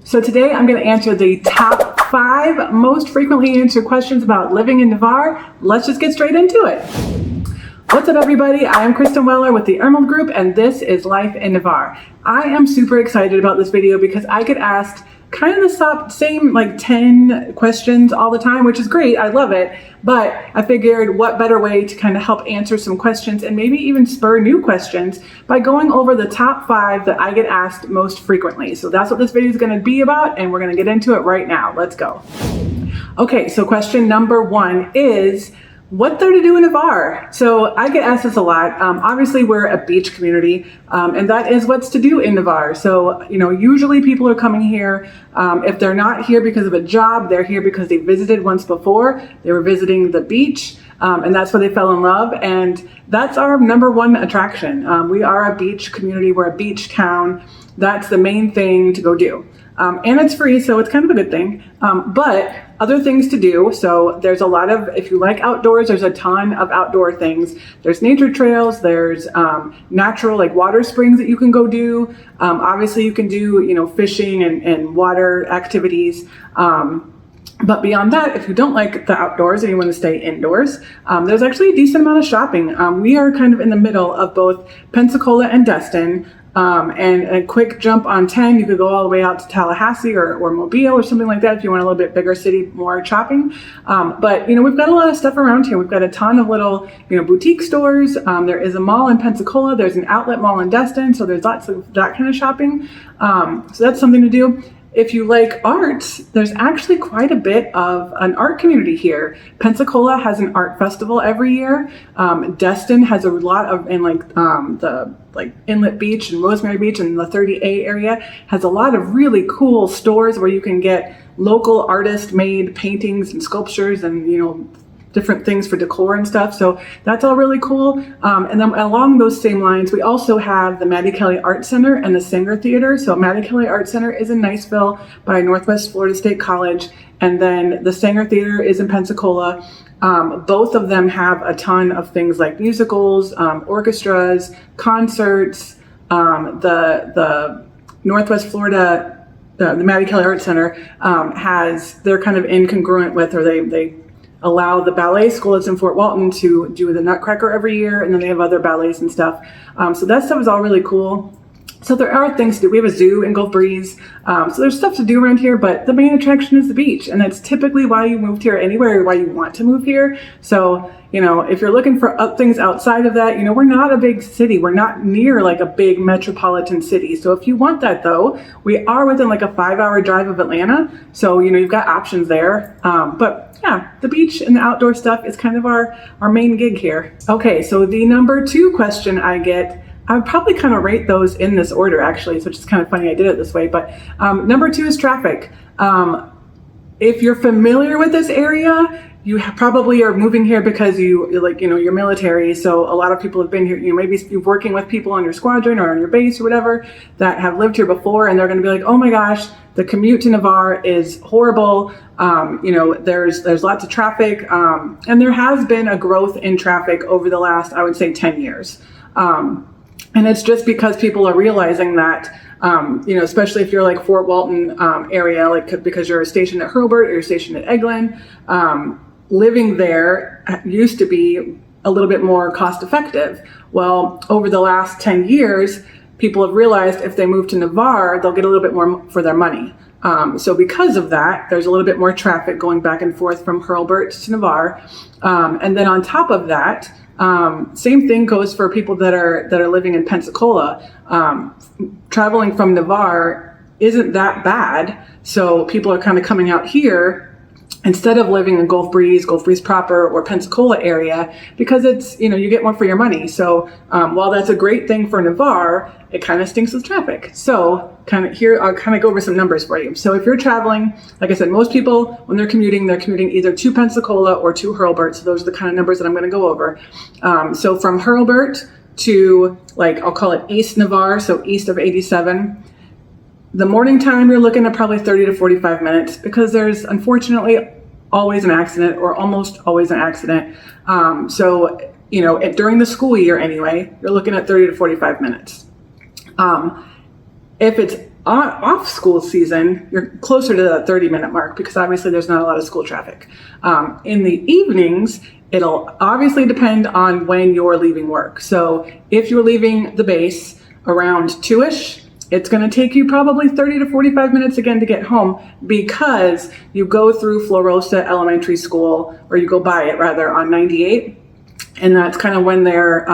So today I'm going to answer the top 5 most frequently answered questions about living in Navarre. Let's just get straight into it. What's up everybody, I am KRISTEN with the Emerald Group and this is Life in Navarre. I am super excited about this video because I get asked kind of the same like 10 questions all the time, which is great, I love it, but I figured what better way to kind of help answer some questions and maybe even spur new questions by going over the top 5 that I get asked most frequently. So that's what this video is going to be about and we're going to get into it right now. Let's go. Okay, so question number 1 is, what there to do in Navarre? So I get asked this a lot. Obviously we're a beach community and that is what's to do in Navarre. So, you know, usually people are coming here. If they're not here because of a job, they're here because they visited once before. They were visiting the beach and that's where they fell in love. And that's our number 1 attraction. We are a beach community. We're a beach town. That's the main thing to go do. And it's free, so it's kind of a good thing. But other things to do, so there's a lot of, if you like outdoors, there's a ton of outdoor things. There's nature trails, there's natural like water springs that you can go do. Obviously you can do, you know, fishing and water activities. But beyond that, if you don't like the outdoors and you want to stay indoors, there's actually a decent amount of shopping. We are kind of in the middle of both Pensacola and Destin. And a quick jump on 10, you could go all the way out to Tallahassee or Mobile or something like that if you want a little bit bigger city, more shopping. But, you know, we've got a lot of stuff around here. We've got a ton of little, you know, boutique stores. There is a mall in Pensacola. There's an outlet mall in Destin. So there's lots of that kind of shopping. So that's something to do. If you like arts, there's actually quite a bit of an art community here. Pensacola has an art festival every year. Destin has a lot of, and like the Inlet Beach and Rosemary Beach and the 30A area has a lot of really cool stores where you can get local artist made paintings and sculptures and, you know, different things for decor and stuff. So that's all really cool. And then along those same lines, we also have the Maddie Kelly Art Center and the Singer Theater. So Maddie Kelly Art Center is in Niceville by Northwest Florida State College. And then the Singer Theater is in Pensacola. Both of them have a ton of things like musicals, orchestras, concerts. The Northwest Florida, the Maddie Kelly Art Center they're kind of incongruent with, or they allow the ballet school that's in Fort Walton to do the Nutcracker every year, and then they have other ballets and stuff. So that stuff is all really cool. So there are things to do. We have a zoo in Gulf Breeze. So there's stuff to do around here, but the main attraction is the beach. And that's typically why you moved here anyway, or why you want to move here. So, you know, if you're looking for things outside of that, you know, we're not a big city. We're not near like a big metropolitan city. So if you want that though, we are within like a 5-hour drive of Atlanta. So, you know, you've got options there. But yeah, the beach and the outdoor stuff is kind of our main gig here. Okay, so the number 2 question I get, I would probably kind of rate those in this order actually, so it's just kind of funny I did it this way, but number 2 is traffic. If you're familiar with this area, you probably are moving here because you're like, you know, you're military. So a lot of people have been here, you know, maybe you're working with people on your squadron or on your base or whatever that have lived here before, and they're going to be like, oh my gosh, the commute to Navarre is horrible. You know, there's lots of traffic, and there has been a growth in traffic over the last, I would say 10 years. And it's just because people are realizing that, you know, especially if you're like Fort Walton area, like because you're stationed at Hurlburt or you're stationed at Eglin, living there used to be a little bit more cost effective. Well, over the last 10 years, people have realized if they move to Navarre, they'll get a little bit more for their money. So because of that, there's a little bit more traffic going back and forth from Hurlburt to Navarre. And then on top of that, same thing goes for people that are living in Pensacola. Traveling from Navarre isn't that bad. So people are kind of coming out here instead of living in Gulf Breeze proper, or Pensacola area, because it's, you know, you get more for your money. So while that's a great thing for Navarre, it kind of stinks with traffic. So kind of here, I'll kind of go over some numbers for you. So if you're traveling, like I said, most people, when they're commuting either to Pensacola or to Hurlburt. So those are the kind of numbers that I'm going to go over. So from Hurlburt to, like, I'll call it East Navarre, so east of 87, the morning time, you're looking at probably 30 to 45 minutes because there's unfortunately always an accident, or almost always an accident. So, you know, during the school year anyway, you're looking at 30 to 45 minutes. If it's off school season, you're closer to that 30-minute mark because obviously there's not a lot of school traffic. In the evenings, it'll obviously depend on when you're leaving work. So if you're leaving the base around 2-ish, it's going to take you probably 30 to 45 minutes again to get home because you go through Florida Elementary School, or you go by it rather, on 98. And that's kind of when their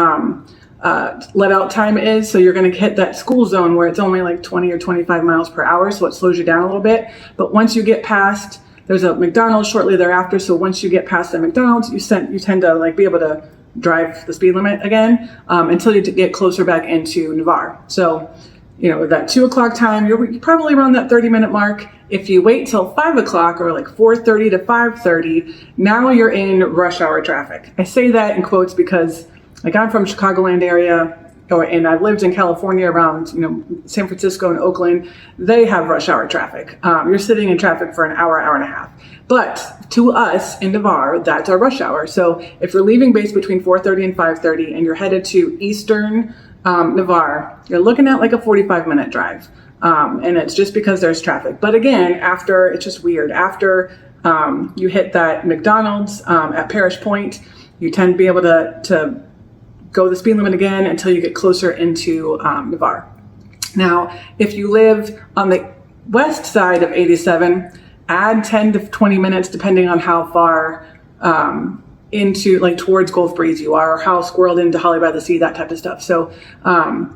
let out time is. So you're going to hit that school zone where it's only like 20 or 25 miles per hour. So it slows you down a little bit. But once you get past, there's a McDonald's shortly thereafter. So once you get past the McDonald's, you tend to like be able to drive the speed limit again until you get closer back into Navarre. So, you know, that 2 o'clock time, you're probably around that 30-minute mark. If you wait till 5 o'clock or like 4:30 to 5:30, now you're in rush hour traffic. I say that in quotes because like I'm from Chicagoland area, and I've lived in California around, you know, San Francisco and Oakland. They have rush hour traffic. You're sitting in traffic for an hour, hour and a half. But to us in Navarre, that's our rush hour. So if you're leaving base between 4:30 and 5:30 and you're headed to Eastern Navarre, you're looking at like a 45-minute drive. And it's just because there's traffic. But again, after, it's just weird. After you hit that McDonald's at Parish Point, you tend to be able to go the speed limit again until you get closer into Navarre. Now, if you live on the west side of 87, add 10 to 20 minutes depending on how far into, like, towards Gulf Breeze you are, or how squirreled into Holly by the Sea, that type of stuff. So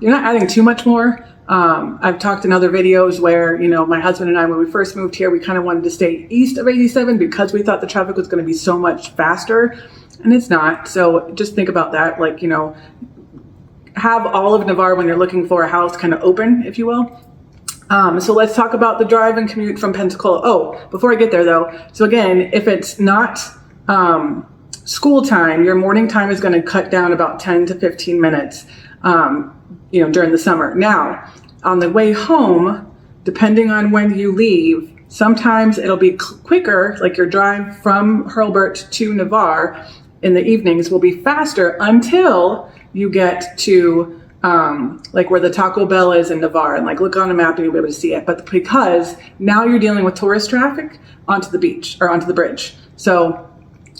you're not adding too much more. I've talked in other videos where, you know, my husband and I, when we first moved here, we kind of wanted to stay east of 87 because we thought the traffic was going to be so much faster, and it's not. So just think about that. Like, you know, have all of Navarre when you're looking for a house kind of open, if you will. So let's talk about the drive and commute from Pensacola. Oh, before I get there though. So again, if it's not school time, your morning time is going to cut down about 10 to 15 minutes, you know, during the summer. Now, on the way home, depending on when you leave, sometimes it'll be quicker, like your drive from Hurlburt to Navarre in the evenings will be faster until you get to like where the Taco Bell is in Navarre, and like look on a map and you'll be able to see it. But because now you're dealing with tourist traffic onto the beach or onto the bridge. So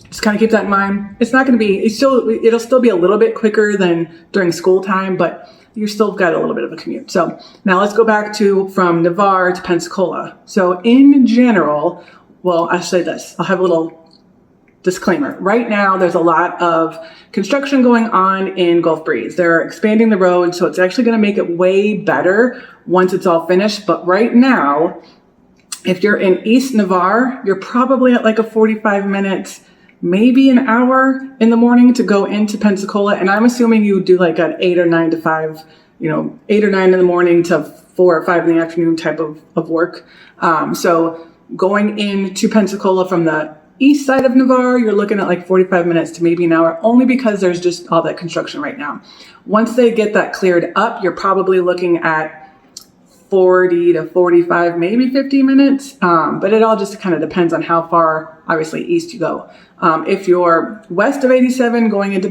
just kind of keep that in mind. It's not going to be, it'll still be a little bit quicker than during school time, but you still got a little bit of a commute. So now let's go back to from Navarre to Pensacola. So in general, well, I'll say this, I'll have a little disclaimer. Right now, there's a lot of construction going on in Gulf Breeze. They're expanding the road, so it's actually going to make it way better once it's all finished. But right now, if you're in East Navarre, you're probably at like a 45 minutes, maybe an hour in the morning to go into Pensacola. And I'm assuming you do like an 8 or 9 to 5, you know, 8 or 9 in the morning to 4 or 5 in the afternoon type of work. So going into Pensacola from the east side of Navarre, you're looking at like 45 minutes to maybe an hour, only because there's just all that construction right now. Once they get that cleared up, you're probably looking at 40 to 45, maybe 50 minutes. But it all just kind of depends on how far, obviously, east you go. If you're west of 87 going into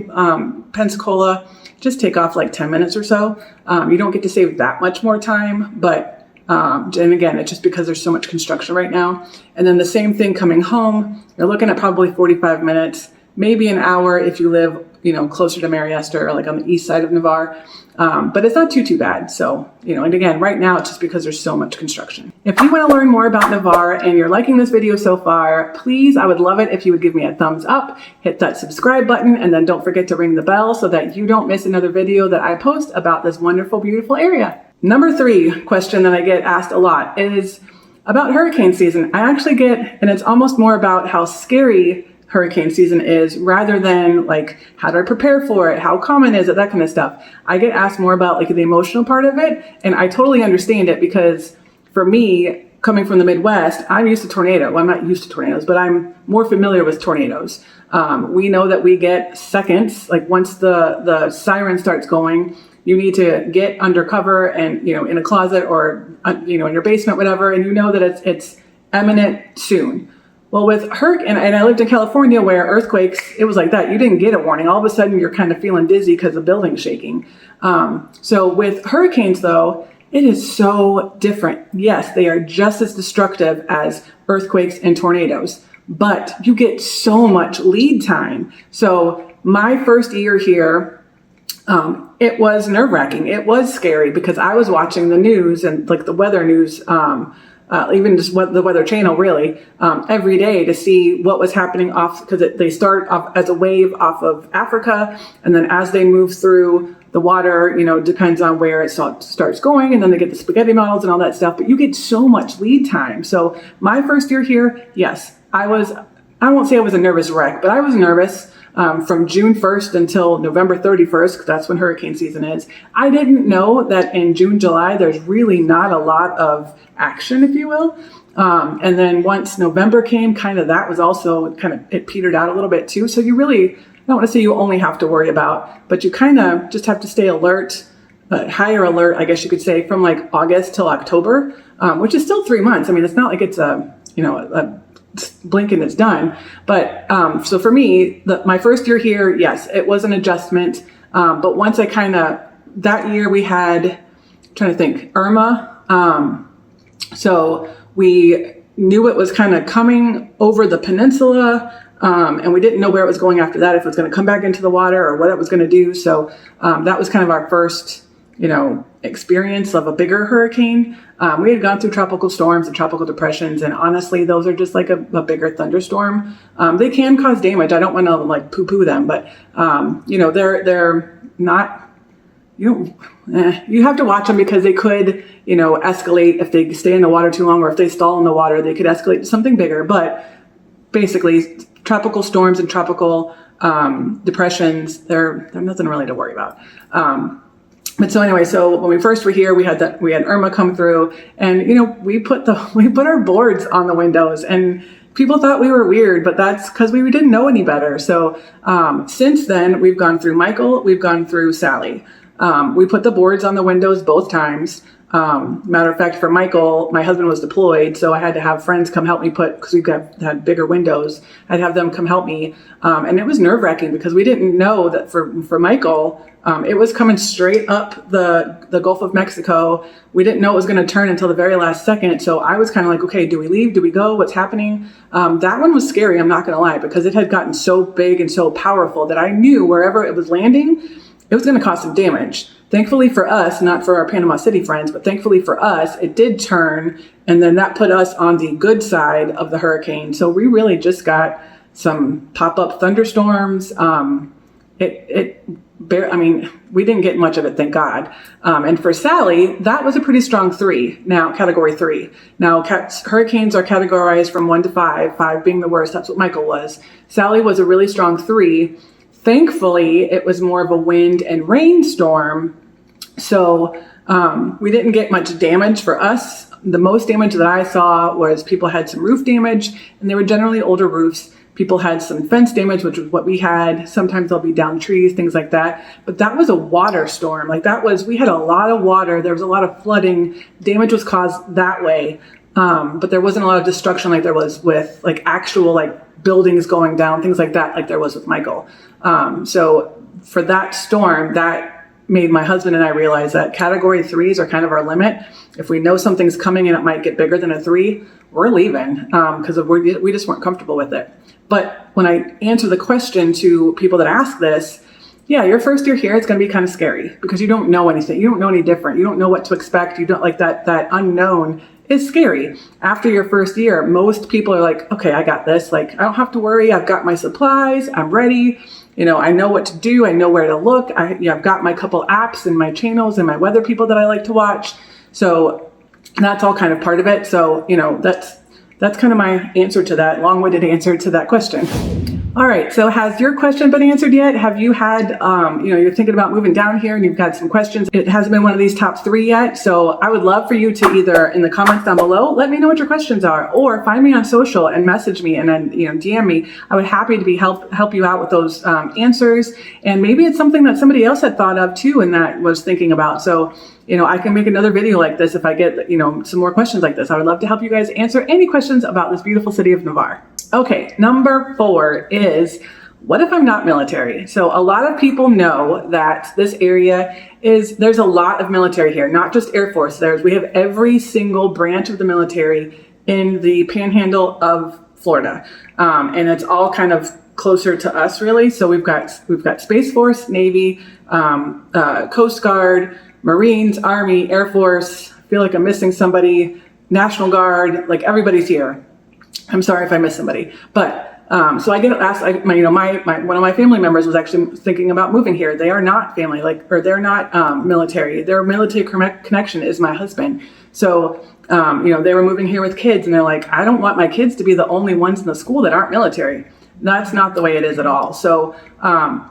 Pensacola, just take off like 10 minutes or so. You don't get to save that much more time, but and again, it's just because there's so much construction right now. And then the same thing coming home, you're looking at probably 45 minutes, maybe an hour if you live, you know, closer to Mariester or like on the east side of Navarre. But it's not too bad. So, you know, and again, right now it's just because there's so much construction. If you want to learn more about Navarre and you're liking this video so far, please, I would love it if you would give me a thumbs up, hit that subscribe button, and then don't forget to ring the bell so that you don't miss another video that I post about this wonderful, beautiful area. Number 3 question that I get asked a lot is about hurricane season. I actually get, and it's almost more about how scary hurricane season is rather than like, how do I prepare for it? How common is it? That kind of stuff. I get asked more about like the emotional part of it. And I totally understand it because for me, coming from the Midwest, I'm used to tornadoes. Well, I'm not used to tornadoes, but I'm more familiar with tornadoes. We know that we get seconds, like once the siren starts going, you need to get under cover and, you know, in a closet or, you know, in your basement, whatever. And you know that it's imminent soon. Well, with hurricane, and I lived in California where earthquakes, it was like that. You didn't get a warning. All of a sudden, you're kind of feeling dizzy because the building's shaking. So with hurricanes, though, It is so different. Yes, they are just as destructive as earthquakes and tornadoes, but you get so much lead time. So my first year here, it was nerve-wracking. It was scary because I was watching the news and like the weather news, even just the Weather Channel really, every day to see what was happening off, because they start off as a wave off of Africa, and then as they move through the water, depends on where it starts going, and then they get the spaghetti models and all that stuff, but you get so much lead time. So my first year here, yes, I won't say I was a nervous wreck, but I was nervous. From June 1st until November 31st, because that's when hurricane season is. I didn't know that in June, July, there's really not a lot of action, if you will. And then once November came, that was also it petered out a little bit too. So you really, I don't want to say you only have to worry about, but you just have to stay alert, higher alert, I guess you could say, from like August till October, which is still 3 months. I mean, it's not like it's a blink and it's done. But so for me, my first year here, yes, it was an adjustment. But once I that year we had, I'm trying to think, Irma. So we knew it was coming over the peninsula. And we didn't know where it was going after that, if it was going to come back into the water or what it was going to do. So that was our first, experience of a bigger hurricane. We had gone through tropical storms and tropical depressions, and honestly, those are just like a bigger thunderstorm. They can cause damage. I don't want to poo-poo them, but they're not. You have to watch them because they could, escalate if they stay in the water too long, or if they stall in the water, they could escalate to something bigger. But basically, tropical storms and tropical depressions, they're nothing really to worry about. But so anyway, so when we first were here, we had Irma come through, and we put our boards on the windows, and people thought we were weird, but that's because we didn't know any better. So since then, we've gone through Michael, we've gone through Sally. We put the boards on the windows both times. Matter of fact, for Michael, my husband was deployed, so I had to have friends come help me because we had bigger windows. I'd have them come help me, and it was nerve-wracking because we didn't know that for Michael, it was coming straight up the Gulf of Mexico. We didn't know it was going to turn until the very last second, so I was like, okay, do we leave? Do we go? What's happening? That one was scary, I'm not going to lie, because it had gotten so big and so powerful that I knew wherever it was landing, it was going to cause some damage. Thankfully for us, not for our Panama City friends, but thankfully for us, it did turn, and then that put us on the good side of the hurricane. So we really just got some pop-up thunderstorms. We didn't get much of it, thank God. And for Sally, that was a pretty strong 3, now category 3. Now hurricanes are categorized from 1 to 5, 5 being the worst. That's what Michael was. Sally was a really strong 3. Thankfully, it was more of a wind and rain storm. So we didn't get much damage for us. The most damage that I saw was people had some roof damage, and they were generally older roofs. People had some fence damage, which was what we had. Sometimes they'll be down trees, things like that. But that was a water storm. We had a lot of water. There was a lot of flooding. Damage was caused that way. But there wasn't a lot of destruction like there was with actual buildings going down, things like that, like there was with Michael. So for that storm, that made my husband and I realize that category 3s are our limit. If we know something's coming and it might get bigger than a 3, we're leaving because we just weren't comfortable with it. But when I answer the question to people that ask this, yeah, your first year here, it's going to be scary because you don't know anything. You don't know any different. You don't know what to expect. You don't that unknown is scary. After your first year, most people are like, okay, I got this. I don't have to worry. I've got my supplies. I'm ready. I know what to do. I know where to look. I've got my couple apps and my channels and my weather people that I like to watch. So that's all part of it. So, that's my answer to that, long-winded answer to that question. All right, so has your question been answered yet? Have you had, you're thinking about moving down here and you've got some questions. It hasn't been one of these top 3 yet. So I would love for you to either in the comments down below, let me know what your questions are, or find me on social and message me and then, DM me. I would happy to help you out with those answers. And maybe it's something that somebody else had thought of too and that was thinking about. So, I can make another video like this if I get, some more questions like this. I would love to help you guys answer any questions about this beautiful city of Navarre. Okay, number 4 is, what if I'm not military? So a lot of people know that this area there's a lot of military here, not just Air Force. We have every single branch of the military in the panhandle of Florida. And it's all kind of closer to us, really. So we've got Space Force, Navy, Coast Guard, Marines, Army, Air Force. I feel like I'm missing somebody. National Guard, like everybody's here. I'm sorry if I miss somebody, but so I get asked. One of my family members was actually thinking about moving here. They are not family, they're not military. Their military connection is my husband. So they were moving here with kids, and they're like, I don't want my kids to be the only ones in the school that aren't military. That's not the way it is at all. So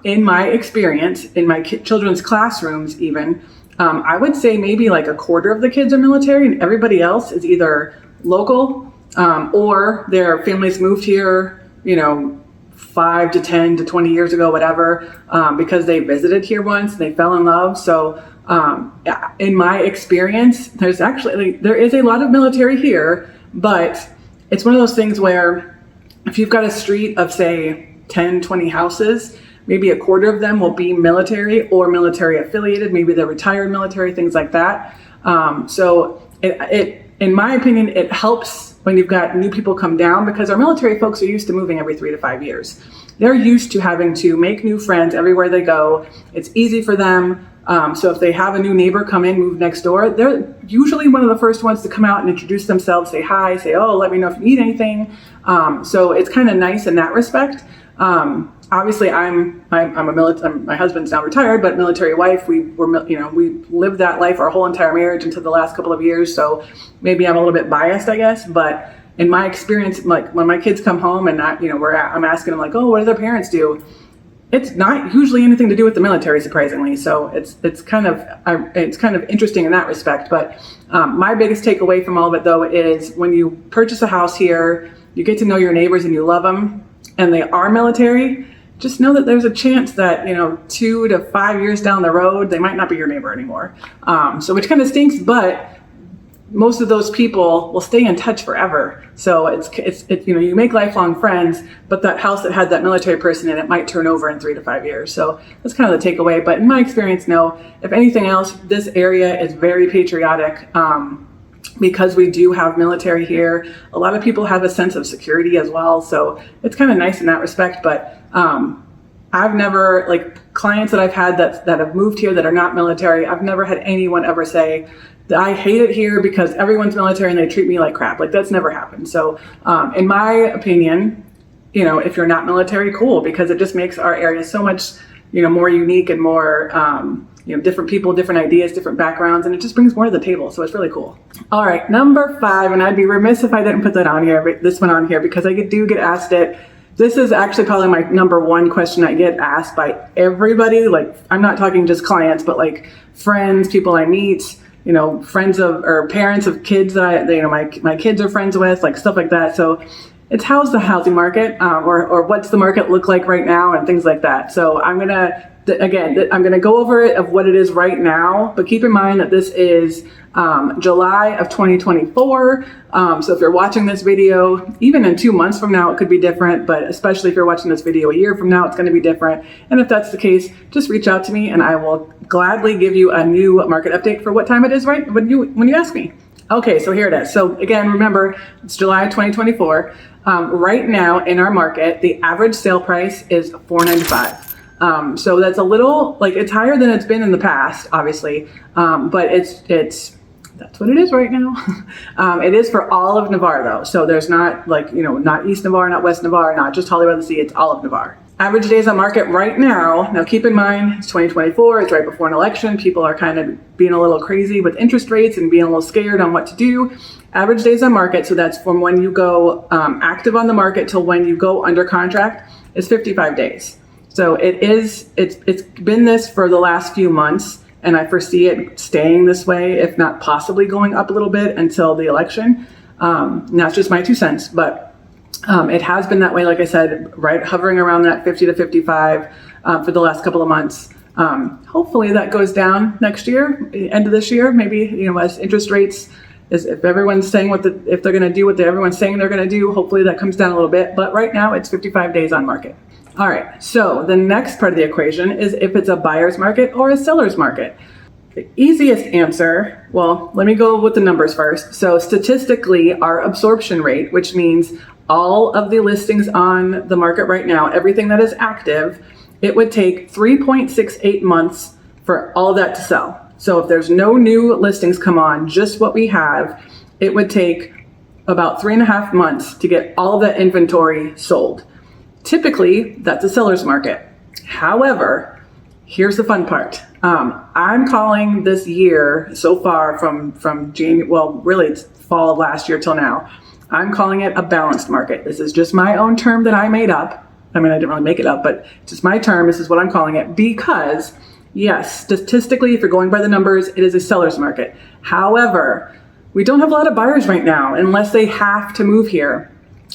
in my experience, in my children's classrooms, even. I would say maybe like a quarter of the kids are military, and everybody else is either local or their families moved here, 5 to 10 to 20 years ago, whatever, because they visited here once, they fell in love. So in my experience, there is a lot of military here, but it's one of those things where if you've got a street of, say, 10, 20 houses, maybe a quarter of them will be military or military affiliated. Maybe they're retired military, things like that. So in my opinion, it helps when you've got new people come down, because our military folks are used to moving every 3 to 5 years. They're used to having to make new friends everywhere they go. It's easy for them. So if they have a new neighbor come in, move next door, they're usually one of the first ones to come out and introduce themselves, say hi, say, oh, let me know if you need anything. So it's kind of nice in that respect. Obviously, my husband's now retired, but military wife. We lived that life our whole entire marriage until the last couple of years. So maybe I'm a little bit biased, I guess. But in my experience, like when my kids come home and I'm asking them like, oh, what do their parents do? It's not usually anything to do with the military, surprisingly. So it's kind of interesting in that respect. But my biggest takeaway from all of it, though, is when you purchase a house here, you get to know your neighbors and you love them, and they are military. Just know that there's a chance that 2 to 5 years down the road, they might not be your neighbor anymore. So which kind of stinks, but most of those people will stay in touch forever. So it's you make lifelong friends, but that house that had that military person in it might turn over in 3 to 5 years. So that's kind of the takeaway. But in my experience, no. If anything else, this area is very patriotic. Because we do have military here, a lot of people have a sense of security as well. So it's kind of nice in that respect. But I've never, clients that I've had that have moved here that are not military, I've never had anyone ever say that I hate it here because everyone's military and they treat me like crap. That's never happened. So in my opinion, if you're not military, cool, because it just makes our area so much, more unique and more, different people, different ideas, different backgrounds, and it just brings more to the table. So it's really cool. All right, number 5, and I'd be remiss if I didn't put that on here, this one on here, because I do get asked it. This is actually probably my number 1 question I get asked by everybody. I'm not talking just clients, but friends, people I meet, friends of, or parents of kids that my kids are friends with, stuff like that. So it's how's the housing market, or what's the market look like right now, and things like that. So I'm going to go over it of what it is right now, but keep in mind that this is July of 2024. So if you're watching this video, even in 2 months from now, it could be different, but especially if you're watching this video a year from now, it's going to be different. And if that's the case, just reach out to me and I will gladly give you a new market update for what time it is right when you ask me. Okay, so here it is. So again, remember, it's July 2024. Right now in our market, the average sale price is $495. So that's a little, it's higher than it's been in the past, obviously, but that's what it is right now. It is for all of Navarre, though. So there's not not East Navarre, not West Navarre, not just Hollywood by the Sea. It's all of Navarre. Average days on market right now. Now keep in mind, it's 2024. It's right before an election. People are kind of being a little crazy with interest rates and being a little scared on what to do. Average days on market. So that's from when you go active on the market till when you go under contract is 55 days. So it's been this for the last few months, and I foresee it staying this way, if not possibly going up a little bit until the election. That's just my 2 cents, but it has been that way, like I said, right, hovering around that 50 to 55 for the last couple of months. Hopefully that goes down next year, end of this year, maybe, as interest rates, if everyone's saying if they're going to do what everyone's saying they're going to do, hopefully that comes down a little bit. But right now it's 55 days on market. All right, so the next part of the equation is if it's a buyer's market or a seller's market. The easiest answer, well, let me go with the numbers first. So statistically, our absorption rate, which means all of the listings on the market right now, everything that is active, it would take 3.68 months for all of that to sell. So if there's no new listings come on, just what we have, it would take about 3.5 months to get all of that inventory sold. Typically, that's a seller's market. However, here's the fun part. I'm calling this year so far from January, well, really it's fall of last year till now. I'm calling it a balanced market. This is just my own term that I made up. I mean, I didn't really make it up, but it's just my term. This is what I'm calling it because, yes, statistically, if you're going by the numbers, it is a seller's market. However, we don't have a lot of buyers right now unless they have to move here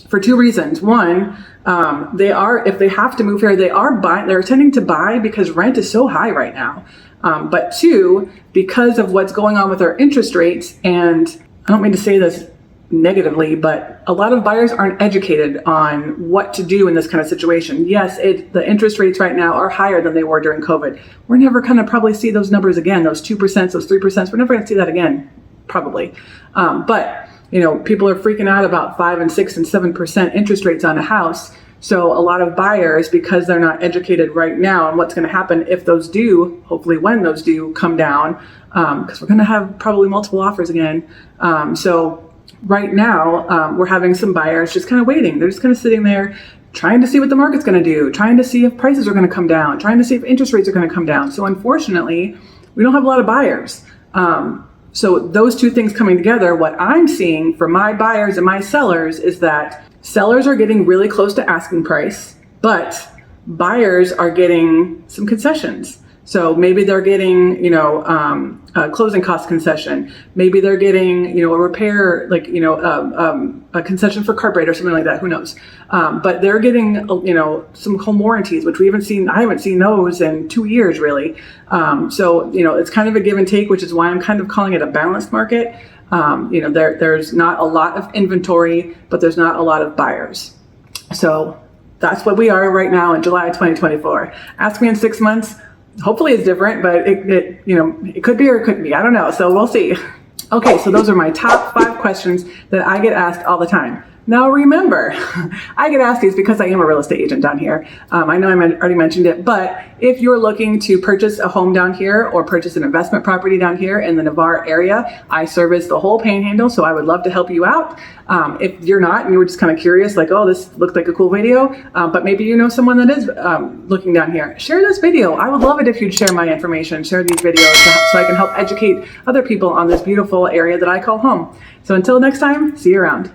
for two reasons. One, if they have to move here, they're tending to buy because rent is so high right now. But two, because of what's going on with our interest rates, and I don't mean to say this negatively, but a lot of buyers aren't educated on what to do in this kind of situation. Yes, the interest rates right now are higher than they were during COVID. We're never going to probably see those numbers again, those 2%, those 3%. We're never going to see that again, probably. But people are freaking out about 5 and 6 and 7% interest rates on a house. So a lot of buyers, because they're not educated right now on what's going to happen if those do, hopefully when those do come down, because we're going to have probably multiple offers again. So right now, we're having some buyers just kind of waiting. They're just kind of sitting there trying to see what the market's going to do, trying to see if prices are going to come down, trying to see if interest rates are going to come down. So unfortunately, we don't have a lot of buyers. So those two things coming together, what I'm seeing for my buyers and my sellers is that sellers are getting really close to asking price, but buyers are getting some concessions. So maybe they're getting, a closing cost concession. Maybe they're getting, a repair, a concession for carburetor or something like that. Who knows? But they're getting, some home warranties, which I haven't seen those in 2 years really. So it's kind of a give and take, which is why I'm kind of calling it a balanced market. There's not a lot of inventory, but there's not a lot of buyers. So that's what we are right now in July 2024. Ask me in 6 months. Hopefully it's different, but it could be or it couldn't be. I don't know. So we'll see. Okay, so those are my top 5 questions that I get asked all the time. Now remember, I get asked these because I am a real estate agent down here. I know I already mentioned it, but if you're looking to purchase a home down here or purchase an investment property down here in the Navarre area, I service the whole Panhandle, so I would love to help you out. If you're not and you were just kind of curious, like, oh, this looked like a cool video, but maybe you know someone that is looking down here, share this video. I would love it if you'd share my information, share these videos so I can help educate other people on this beautiful area that I call home. So until next time, see you around.